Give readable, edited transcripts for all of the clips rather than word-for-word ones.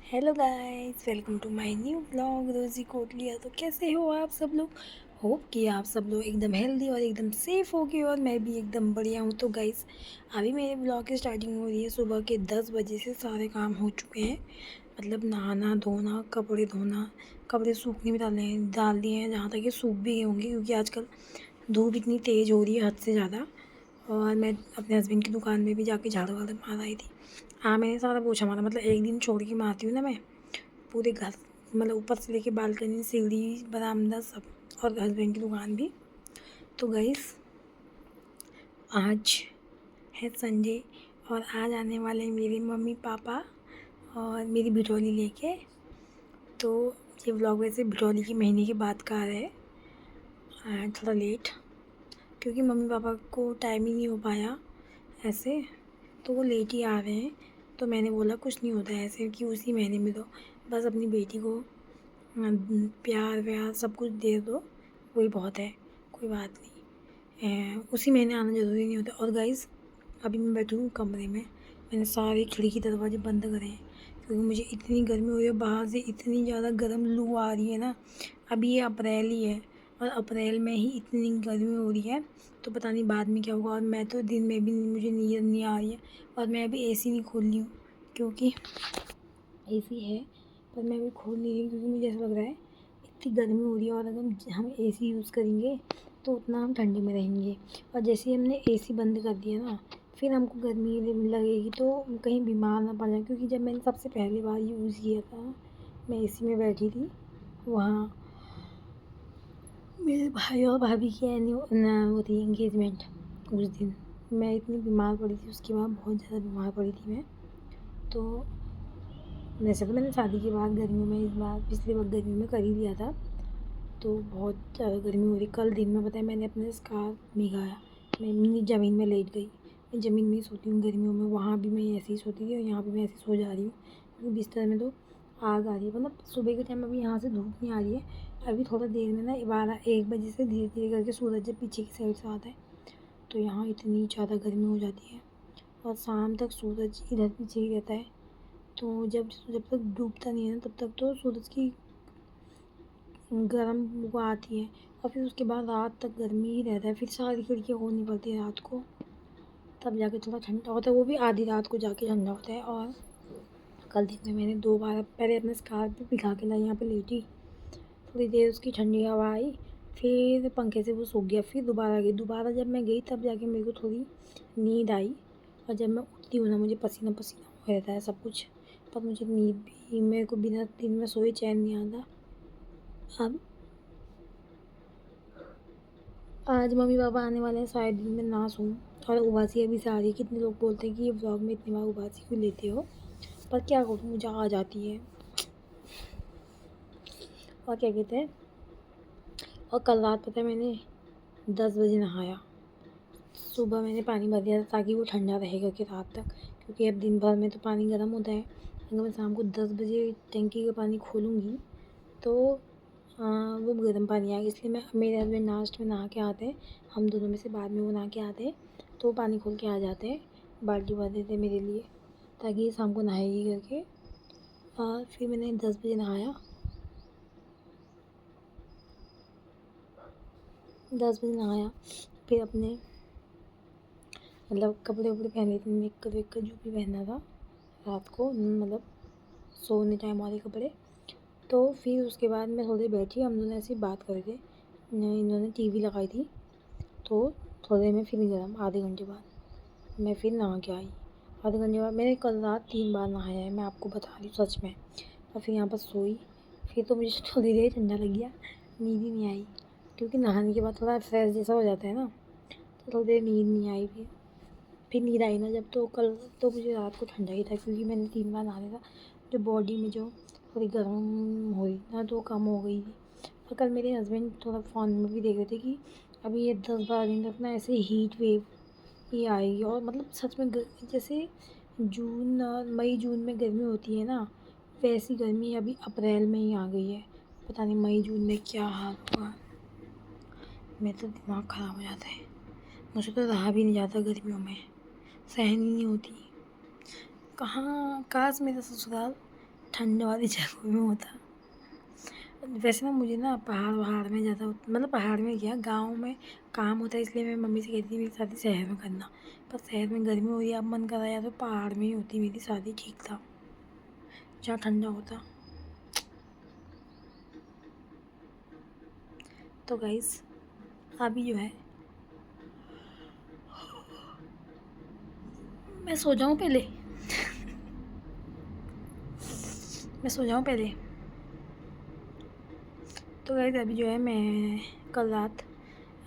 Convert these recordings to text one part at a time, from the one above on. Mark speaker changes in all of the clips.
Speaker 1: Hello guys, welcome to my new blog रोज़ी कोटलिया। तो कैसे हो आप सब लोग? होप कि आप सब लोग एकदम हेल्दी और एकदम सेफ़ हो गए और मैं भी एकदम बढ़िया हूँ। तो गाइस, अभी मेरे ब्लॉग की स्टार्टिंग हो रही है। सुबह के 10 बजे से सारे काम हो चुके हैं। मतलब नहाना धोना, कपड़े धोना, कपड़े सूखने में डाल दिए हैं, जहाँ तक कि सूख भी गए होंगे क्योंकि आजकल धूप इतनी तेज़ हो रही है हद से ज़्यादा। और मैं अपने हस्बैंड की दुकान में भी जाके झाड़ू वाड़ू मार आई थी। हाँ, मैंने सारा पोछा मारा। मतलब एक दिन छोड़ के मारती हूँ ना मैं पूरे घर, मतलब ऊपर से लेके बालकनी, सीढ़ी, बरामदा सब, और हस्बैंड की दुकान भी। तो गाइस, आज है संडे और आज आने वाले हैं मेरे मम्मी पापा और मेरी बिटौली लेके। तो ये व्लॉग वैसे बिटौली के महीने के बाद का है, थोड़ा लेट, क्योंकि मम्मी पापा को टाइम ही नहीं हो पाया ऐसे, तो वो लेट ही आ रहे हैं। तो मैंने बोला कुछ नहीं होता है ऐसे कि उसी महीने में दो, बस अपनी बेटी को प्यार व्यार सब कुछ दे दो, वही बहुत है, कोई बात नहीं। उसी महीने आना ज़रूरी नहीं होता। और गाइस, अभी मैं बैठी हूँ कमरे में, मैंने सारे खिड़की दरवाजे बंद करे हैं क्योंकि मुझे इतनी गर्मी हो रही है, बाहर से इतनी ज़्यादा गर्म लू आ रही है ना। अभी ये अप्रैल ही है और अप्रैल में ही इतनी गर्मी हो रही है, तो पता नहीं बाद में क्या होगा। और मैं तो दिन में भी मुझे नींद नहीं आ रही है और मैं अभी एसी नहीं खोल रही हूँ क्योंकि एसी है, पर मैं अभी खोल नहीं रही क्योंकि मुझे ऐसा लग रहा है इतनी गर्मी हो रही है और अगर हम एसी यूज़ करेंगे तो उतना हम ठंडी में रहेंगे। और जैसे ही हमने एसी बंद कर दिया ना, फिर हमको गर्मी लगेगी तो कहीं बीमार ना पड़ जाए। क्योंकि जब मैंने सबसे पहली बार यूज़ किया था, मैं एसी में बैठी थी, वहाँ मेरे भाई और भाभी की वो थी एंगेजमेंट। उस दिन मैं इतनी बीमार पड़ी थी, उसके बाद बहुत ज़्यादा बीमार पड़ी थी मैं। तो वैसे तो मैंने शादी के बाद गर्मियों में, इस बार पिछले वक्त गर्मी में कर ही लिया था। तो बहुत ज़्यादा गर्मी हो रही। कल दिन में पता है मैंने अपने स्कार्फ भिगाया, मैं ज़मीन में लेट गई। मैं ज़मीन में ही सोती हूँ गर्मियों में, वहाँ भी मैं ऐसे ही सोती थी और यहाँ भी मैं ऐसे सो जा रही हूँ क्योंकि बिस्तर में तो आग आ रही है। मतलब सुबह के टाइम अभी यहाँ से धूप नहीं आ रही है, अभी थोड़ा देर में ना 12-1 बजे से धीरे धीरे करके सूरज जब पीछे की साइड से आता है तो यहाँ इतनी ज़्यादा गर्मी हो जाती है। और शाम तक सूरज इधर पीछे ही रहता है, तो जब जब तक डूबता नहीं है ना तब तक तो सूरज की गर्म वो आती है। और फिर उसके बाद रात तक गर्मी ही रहता है, फिर सारी खिड़कियाँ खोलनी पड़ती है रात को, तब जाके थोड़ा ठंडा होता है, वो भी आधी रात को जाके ठंडा होता है। और कल दिन में मैंने 2 बार पहले अपने स्कार्फ भी भिगा के लाई, यहाँ पे लेटी, थोड़ी देर उसकी ठंडी हवा आई, फिर पंखे से वो सूख गया, फिर दोबारा गई। दोबारा जब मैं गई तब जाके मेरे को थोड़ी नींद आई। और जब मैं उठती हूँ ना मुझे पसीना पसीना हो रहता है सब कुछ, तब मुझे नींद भी, मेरे को बिना दिन में सोए चैन नहीं आता। अब आज मम्मी पापा आने वाले हैं, शायद दिन में ना सोऊं और उबासी अभी से आ रही है। कितने लोग बोलते हैं कि ये व्लॉग में इतनी बार उबासी क्यों लेते हो, पर क्या करूँ, मुझे आ जाती है। और क्या कहते हैं, और कल रात पता है मैंने 10 बजे नहाया। सुबह मैंने पानी भर दिया था ताकि वो ठंडा रहेगा कि रात तक, क्योंकि अब दिन भर में तो पानी गर्म होता है। अगर मैं शाम को 10 बजे टंकी का पानी खोलूँगी तो वो गर्म पानी आएगा। इसलिए मैं, मेरे हस्बैंड लास्ट में नहा के आते हैं, हम दोनों में से बाद में वो नहा के आते हैं, तो पानी खोल के आ जाते हैं, बाल्टी भर देते हैं मेरे लिए ताकि ये शाम को नहाएगी करके। और फिर मैंने 10 बजे नहाया, 10 बजे नहाया, फिर अपने मतलब कपड़े वपड़े पहने थे, मेकअप वेकअप जो भी पहनना था रात को, मतलब सोने टाइम वाले कपड़े। तो फिर उसके बाद मैं थोड़ी देर बैठी, हम दोनों ऐसे ही बात कर रहे थे, इन्होंने टीवी लगाई थी, तो थोड़ी देर में फिर गरम, आधे घंटे बाद मैं फिर नहा के आई। आधे घंटे बाद मैंने कल रात 3 बार नहाया है, मैं आपको बता रही हूँ सच में। और फिर यहाँ पर सोई, फिर तो मुझे थोड़ी देर ठंडा लग गया, नींद ही नहीं आई क्योंकि नहाने के बाद थोड़ा फ्रेश जैसा हो जाता है ना, तो थोड़ी देर नींद नहीं आई। फिर नींद आई ना जब, तो कल तो मुझे रात को ठंडा ही था क्योंकि मैंने 3 बार नहा लिया था, जो बॉडी में जो थोड़ी गर्म हुई ना तो कम हो गई थी। और कल मेरे हस्बैंड थोड़ा फ़ोन में भी देख रहे थे कि अभी ये 10-12 दिन तक ना ऐसे हीट वेव ही आएगी। और मतलब सच में जैसे जून और मई जून में गर्मी होती है ना, वैसी गर्मी अभी अप्रैल में ही आ गई है। पता नहीं मई जून में क्या हाल होगा, मेरा तो दिमाग ख़राब हो जाता है। मुझे तो रहा भी नहीं जाता गर्मियों में, सहन ही नहीं होती। कहाँ, काश मेरा ससुराल ठंड वाली जगहों में होता। वैसे ना मुझे ना पहाड़ वहाड़ में ज़्यादा मतलब पहाड़ में क्या गांव में काम होता है, इसलिए मैं मम्मी से कहती थी मेरी शादी शहर में करना। पर शहर में गर्मी हो रही है, अब मन कर रहा है तो पहाड़ में ही होती मेरी शादी, ठीक था, जहाँ ठंडा होता। तो गाइस अभी जो है मैं सो जाऊँ पहले, मैं सो जाऊँ पहले। तो गाइस अभी जो है मैं कल रात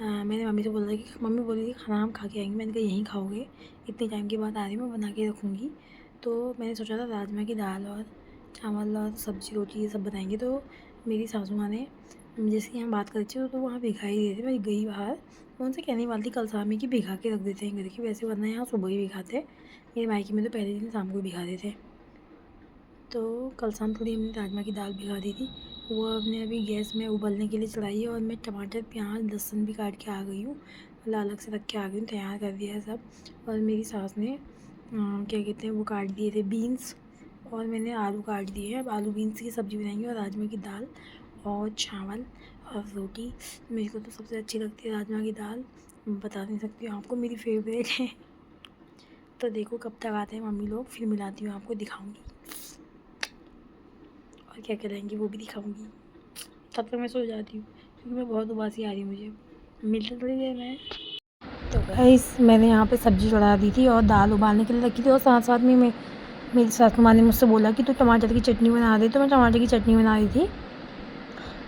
Speaker 1: मैंने मम्मी से बोला था कि मम्मी बोली थी खाना हम खा के आएंगे, मैंने कहा यहीं खाओगे, इतने टाइम के बाद आ रही मैं बना के रखूँगी। तो मैंने सोचा था राजमा की दाल और चावल और सब्ज़ी रोटी ये सब बनाएंगे। तो मेरी सासू माँ ने जैसे यहाँ बात कर थी तो वहाँ भिगा ही देते, मैं गई बाहर, मैं उनसे कहने वाली थी कल शाम में कि भिगा के रख देते हैं घर के, वैसे वरना यहाँ सुबह ही भिगाते, मेरे मायके में तो पहले दिन शाम को भिगा देते। तो कल शाम थोड़ी हमने राजमा की दाल भिगा दी थी, वो हमने अभी गैस में उबलने के लिए चढ़ाई है। और मैं टमाटर प्याज लहसुन भी काट के आ गई हूँ, मतलब अलग से रख के आ गई हूँ, तैयार कर दिया है सब। और मेरी सास ने क्या कहते हैं वो काट दिए थे बीन्स, और मैंने आलू काट दिए हैं। अब आलू बीन्स की सब्ज़ी बनाएंगे और राजमा की दाल और चावल और रोटी। मेरे को तो सबसे अच्छी लगती है राजमा की दाल, बता नहीं सकती हूँ आपको, मेरी फेवरेट है। तो देखो कब तक आते हैं मम्मी लोग, फिर मिलाती हूँ आपको, दिखाऊँगी और क्या कराएंगी वो भी दिखाऊंगी। तब तक मैं सो जाती हूँ क्योंकि मैं बहुत उबासी आ रही हूँ मुझे, मिलते थोड़ी देर में। तो गाइस मैंने यहाँ पे सब्ज़ी चढ़ा दी थी और दाल उबालने के लिए रखी थी, और साथ साथ में मेरी सासू माँ ने मुझसे बोला कि तू टमाटर की चटनी बना दे, तो मैं टमाटर की चटनी बना रही थी।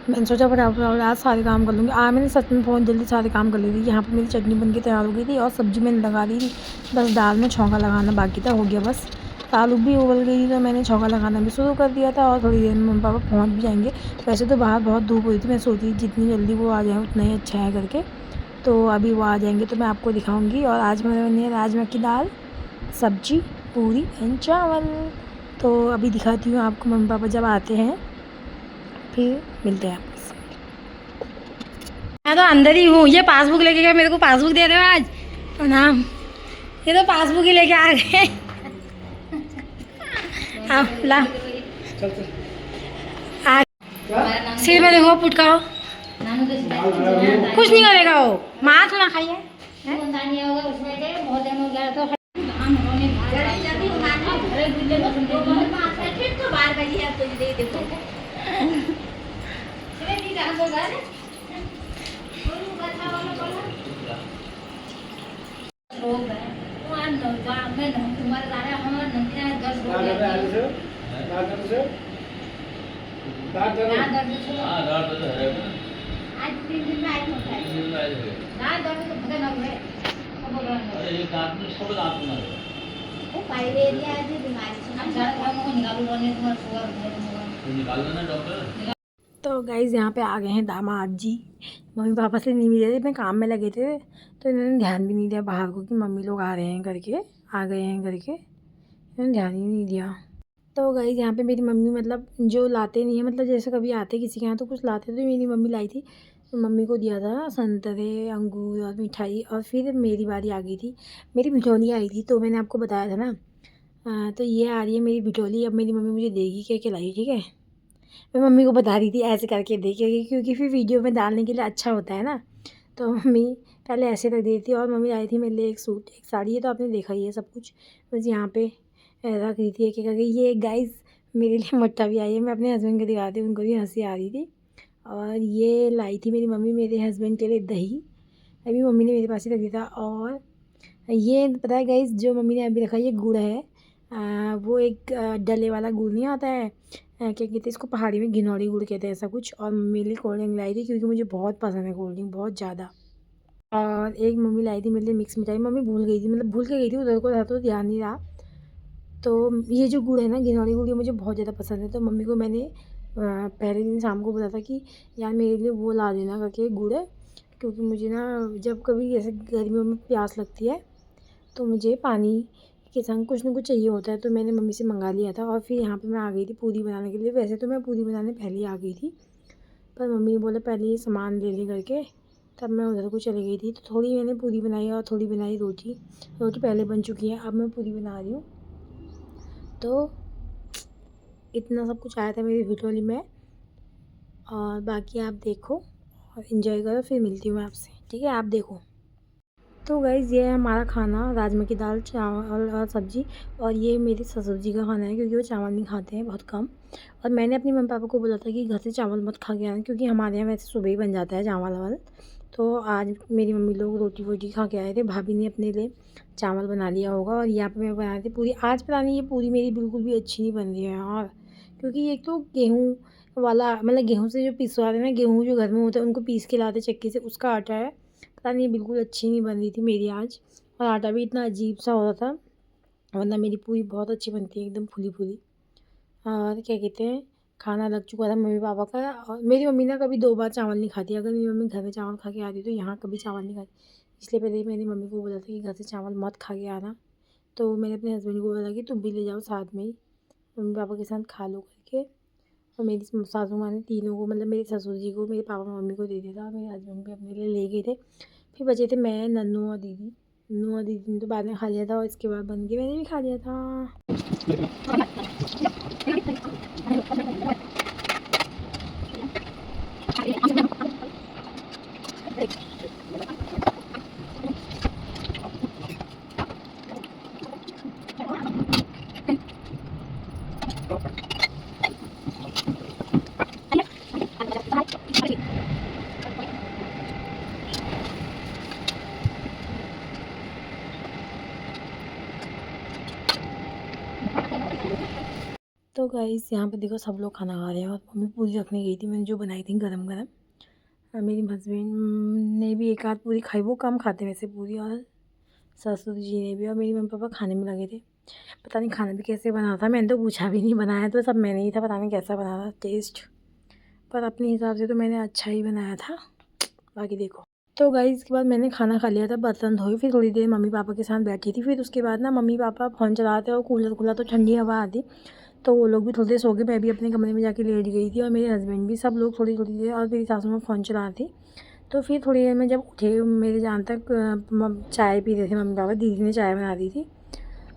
Speaker 1: मैंने सोचा फटाफट आज सारे काम कर लूँगी। मैंने सच में बहुत जल्दी सारे काम कर ली थी। यहाँ पे मेरी चटनी बन के तैयार हो गई थी और सब्ज़ी मैंने लगा दी थी, बस दाल में छौंका लगाना बाकी था, हो गया बस। आलू भी उबल गई थी तो मैंने छौंका लगाना भी शुरू कर दिया था, और थोड़ी देर में मम्मी पापा पहुँच भी जाएंगे। वैसे तो बाहर बहुत धूप हुई थी, मैं सोची जितनी जल्दी वो आ जाए उतना ही अच्छा है करके। तो अभी वो आ जाएंगे तो मैं आपको दिखाऊँगी। और आज मैंने बनी है राजमा की दाल, सब्जी, पूरी एंड चावल। तो अभी दिखाती हूँ आपको, मम्मी पापा जब आते हैं फिर मिलते हैं आपसे। मैं तो अंदर ही हूँ, ये पासबुक लेके गया, मेरे को पासबुक दे दो आज प्रणाम। ये तो पासबुक ही लेके आ गए। आओ ला सिर में देखो पुटकाओ, कुछ नहीं करेगा वो, माँ थोड़ा खाइए। तो गाइज़ यहाँ पे आ गए हैं दामाद जी, मम्मी पापा से नहीं मिले थे, मैं काम में लगे थे तो इन्होंने ध्यान भी नहीं दिया बाहर को कि मम्मी लोग आ रहे हैं करके, आ गए हैं करके, इन्होंने ध्यान ही नहीं दिया। तो गाइज़ यहाँ पे मेरी मम्मी मतलब जो लाते नहीं है, मतलब जैसे कभी आते किसी के यहाँ तो कुछ लाते, तो मेरी मम्मी लाई थी, तो मम्मी को दिया था संतरे अंगूर और मिठाई। और फिर मेरी बारी आ गई थी, मेरी बिटौली आई थी, तो मैंने आपको बताया था ना। तो ये आ रही है मेरी बिटौली, अब मेरी मम्मी मुझे देगी क्या खिलाई, ठीक है। मैं मम्मी को बता रही थी ऐसे करके देखिए, क्योंकि फिर वीडियो में डालने के लिए अच्छा होता है ना। तो मम्मी पहले ऐसे रख दी थी, और मम्मी आई थी मेरे लिए एक सूट एक साड़ी, है तो आपने देखा ही है सब कुछ, बस यहाँ पे रख रही थी एक एक करके। ये गाइस मेरे लिए मट्टा भी आई है, मैं अपने हस्बैंड को दिखाती हूँ, उनको भी हंसी आ रही थी। और ये लाई थी मेरी मम्मी मेरे हस्बैंड के लिए दही, अभी मम्मी ने मेरे पास ही रख दिया था। और ये पता है गाइस जो मम्मी ने अभी रखा ये गुड़ है, वो एक डले वाला गुड़ नहीं आता है, क्या कहते हैं इसको पहाड़ी में घिनौड़ी गुड़ कहते हैं ऐसा कुछ। और मेरे लिए कोल्ड ड्रिंक लाई थी क्योंकि मुझे बहुत पसंद है कोल्ड ड्रिंक, बहुत ज़्यादा। और एक मम्मी लाई थी मेरे लिए मिक्स मिठाई, मम्मी भूल गई थी, मतलब भूल के गई थी, उधर को था तो ध्यान नहीं रहा। तो ये जो गुड़ है ना घिनौड़ी गुड़, ये मुझे बहुत ज़्यादा पसंद है, तो मम्मी को मैंने पहले दिन शाम को बोला था कि यार मेरे लिए वो ला देना करके गुड़ है, क्योंकि मुझे ना जब कभी ऐसे गर्मियों में प्यास लगती है तो मुझे पानी के संग कुछ ना कुछ चाहिए होता है, तो मैंने मम्मी से मंगा लिया था। और फिर यहाँ पे मैं आ गई थी पूरी बनाने के लिए, वैसे तो मैं पूरी बनाने पहले ही आ गई थी, पर मम्मी ने बोला पहले ये सामान ले ले करके, तब मैं उधर को चली गई थी। तो थोड़ी मैंने पूरी बनाई और थोड़ी बनाई रोटी, रोटी पहले बन चुकी है, अब मैं पूरी बना रही हूँ। तो इतना सब कुछ आया था मेरी भिटोली में। और बाकी आप देखो और इन्जॉय करो, फिर मिलती हूँ मैं आपसे, ठीक है? आप देखो। तो गाइज़ ये है हमारा खाना, राजमा की दाल, चावल और सब्ज़ी। और ये मेरे ससुर जी का खाना है, क्योंकि वो चावल नहीं खाते हैं, बहुत कम। और मैंने अपनी मम्मी पापा को बोला था कि घर से चावल मत खा के आना, क्योंकि हमारे यहाँ वैसे सुबह ही बन जाता है चावल वावल। तो आज मेरी मम्मी लोग रोटी वोटी खा के आए थे। भाभी ने अपने लिए चावल बना लिया होगा और यहाँ पे मैं बना रही थी पूरी। आज पता नहीं ये पूरी मेरी बिल्कुल भी अच्छी नहीं बन रही है यार, क्योंकि एक तो गेहूँ वाला, मतलब गेहूँ से जो पिसवाते हैं ना, गेहूँ जो घर में होता है उनको पीस के लाते चक्की से, उसका आटा है। पता नहीं बिल्कुल अच्छी नहीं बन रही थी मेरी आज। और आटा भी इतना अजीब सा हो रहा था, वरना मेरी पूरी बहुत अच्छी बनती है, एकदम फुली फुली। और क्या कहते हैं, खाना लग चुका था मम्मी पापा का। और मेरी मम्मी ना कभी 2 बार चावल नहीं खाती। अगर मेरी मम्मी घर में चावल खा के आती तो यहाँ कभी चावल नहीं खाती। इसलिए पहले ही मैंने मम्मी को बोला था कि घर से चावल मत खा के आना। तो मैंने अपने हस्बैंड को बोला कि तुम भी ले जाओ साथ में ही, मम्मी पापा के साथ खा लो करके। और मेरी सासू माँ ने तीनों को, मतलब मेरे ससुर जी को, मेरे पापा मम्मी को दे दिया था, और मेरे हस्बैंड भी अपने लिए ले गए थे। फिर बचे थे मैं, नन्नू और दीदी। नन्नू और दीदी ने तो बाद में खा लिया था, और इसके बाद बन के मैंने भी खा लिया था। तो गाइस यहाँ पे देखो सब लोग खाना खा रहे हैं, और मम्मी पूरी रखने गई थी, मैंने जो बनाई थी गरम गरम। और मेरी हस्बैंड ने भी एक आध पूरी खाई, वो कम खाते वैसे पूरी। और ससुर जी ने भी, और मेरी मम्मी पापा खाने में लगे थे। पता नहीं खाना भी कैसे बना था, मैंने तो पूछा भी नहीं, बनाया तो सब मैंने ही था, पता नहीं कैसा बना था टेस्ट। पर अपने हिसाब से तो मैंने अच्छा ही बनाया था, बाकी देखो। तो गाइस इसके बाद मैंने खाना खा लिया था, बर्तन धोए, फिर थोड़ी देर मम्मी पापा के साथ बैठी थी। फिर उसके बाद ना मम्मी पापा फ़ोन चलाते और कूलर खुला तो ठंडी हवा आती, तो वो लोग भी थोड़ी देर सो गए। मैं भी अपने कमरे में जाके लेट गई थी, और मेरे हस्बैंड भी, सब लोग थोड़ी थोड़ी देर। और मेरी सासू माँ फ़ोन चला रही थी। तो फिर थोड़ी देर में जब उठे, मेरे जान तक चाय पी रहे थे मम्मी पापा, दीदी ने चाय बना दी थी।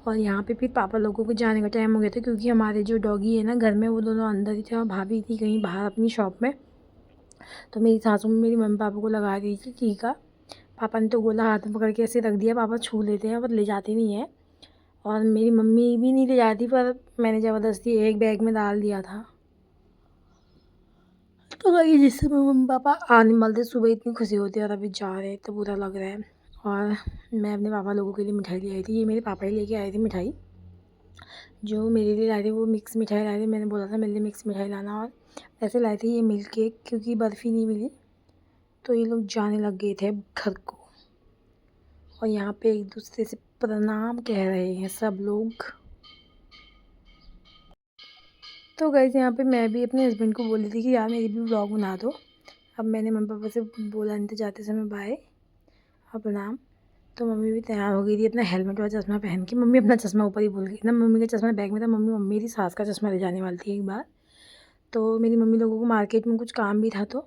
Speaker 1: और यहाँ पे फिर पापा लोगों को जाने का टाइम हो गया था, क्योंकि हमारे जो डॉगी है ना घर में, वो दोनों अंदर ही थे, और भाभी थी कहीं बाहर अपनी शॉप में। तो मेरी सासू मेरी मम्मी पापा को लगा दी थी टीका। पापा ने तो गोला हाथ में पकड़ के ऐसे रख दिया, पापा छू लेते हैं पर ले जाते नहीं हैं। और मेरी मम्मी भी नहीं ले जाती, पर मैंने ज़बरदस्ती एक बैग में डाल दिया था। तो वही जिससे मेरे मम्मी पापा आने वाले थे, सुबह इतनी खुशी होती है, और अभी जा रहे हैं तो बुरा लग रहा है। और मैं अपने पापा लोगों के लिए मिठाई ले आई थी, ये मेरे पापा ही लेके आए थे मिठाई। जो मेरे लिए लाए थे वो मिक्स मिठाई लाए थे, मैंने बोला था मेरे लिए मिक्स मिठाई लाना। और ऐसे लाए थे ये मिल्क केक, क्योंकि बर्फ़ी नहीं मिली। तो ये लोग जाने लग गए थे घर को, और यहाँ पे एक दूसरे से प्रणाम कह रहे हैं सब लोग। तो गाइस यहाँ पे मैं भी अपने हस्बैंड को बोली थी कि यार मेरी भी व्लॉग बना दो। अब मैंने मम्मी पापा से बोला नहीं तो जाते समय बाय और प्रणाम। तो मम्मी भी तैयार हो गई थी अपना हेलमेट और चश्मा पहन के। मम्मी अपना चश्मा ऊपर ही भूल गई ना, मम्मी का चश्मा बैग में था। मम्मी मेरी सास का चश्मा ले जाने वाली थी एक बार। तो मेरी मम्मी लोगों को मार्केट में कुछ काम भी था, तो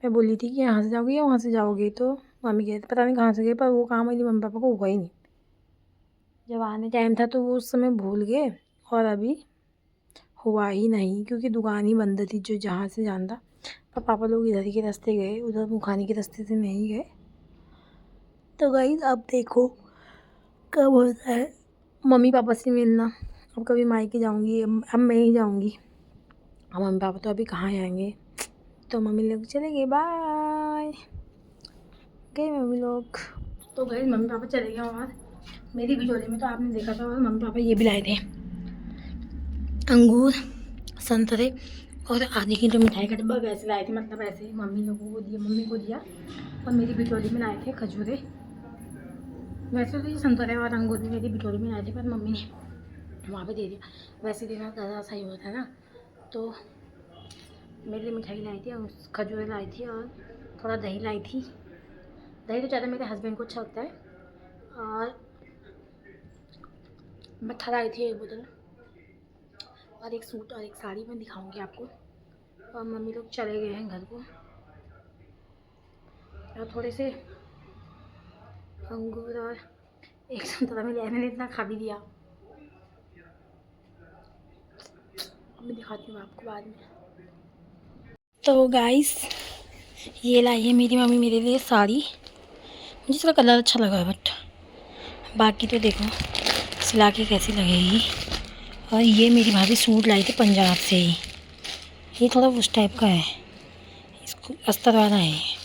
Speaker 1: मैं बोली थी कि यहाँ से जाओगी या वहाँ से जाओगी। तो मम्मी कहते पता नहीं कहाँ से गए, पर वो काम मेरी मम्मी पापा को हुआ ही नहीं। जब आने टाइम था तो वो उस समय भूल गए, और अभी हुआ ही नहीं, क्योंकि दुकान ही बंद थी जो जहाँ से जाना था। पर पापा लोग इधर ही के रास्ते गए, उधर मुखाने के रास्ते से नहीं गए। तो गाइस अब देखो कब होता है मम्मी पापा से मिलना। अब कभी मायके जाऊँगी, अब मैं ही जाऊँगी। अब मम्मी पापा तो अभी कहाँ आएंगे। तो मम्मी लोग चले गए, बाय गए मम्मी लोग। तो गए मम्मी पापा चले गए। और मेरी भिजोरी में तो आपने देखा था, और मम्मी पापा ये भी लाए थे अंगूर, संतरे और आधी किलो मिठाई का डब्बा वैसे लाए थे, मतलब ऐसे मम्मी लोगों को दिया, मम्मी को दिया। और मेरी बिटोरी में लाए थे खजूरे। वैसे तो ये संतरे और अंगूर भी मेरी बिटोरी में लाए थे, पर मम्मी ने वहाँ पे दे दिया। वैसे देना ज़्यादा सही होता है ना। तो मेरे लिए मिठाई लाई थी और खजूरें लाई थी, और थोड़ा दही लाई थी। दही तो ज़्यादा मेरे हस्बैंड को अच्छा लगता है। और मट्ठा लाई थी 1 बोतल, और एक सूट और एक साड़ी मैं दिखाऊंगी आपको। और मम्मी लोग चले गए हैं घर को। और थोड़े से अंगूर और एक संतरा मिला है, मैंने इतना खा भी दिया। मैं दिखाती हूँ आपको बाद में। तो गाइस ये लाई है मेरी मम्मी मेरे लिए साड़ी। मुझे इसका कलर अच्छा लगा है, बट बाकी तो देखो सिला के कैसी लगेगी। और ये मेरी भाभी सूट लाई थी पंजाब से ही, ये थोड़ा उस टाइप का है, इसको अस्तर वाला है।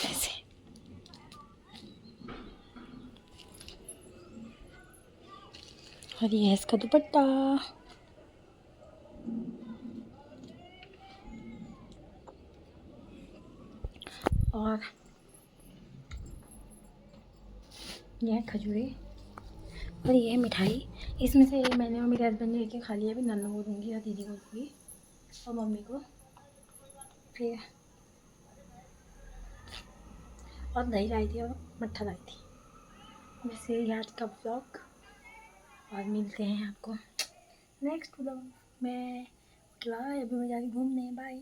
Speaker 1: ऐसे और ये है इसका दुपट्टा। और यह है खजूरे और ये है मिठाई। इसमें से मैंने और मेरे हस्बैंड ने लेके खा लिया। अभी नन्नू को दूँगी और दीदी को दूँगी और मम्मी को। फिर और दही लाई थी और मट्ठा लाई थी। वैसे ये आज का ब्लॉग, और मिलते हैं आपको नेक्स्ट ब्लॉग में। बाय, अभी मैं जा रही घूमने। बाय।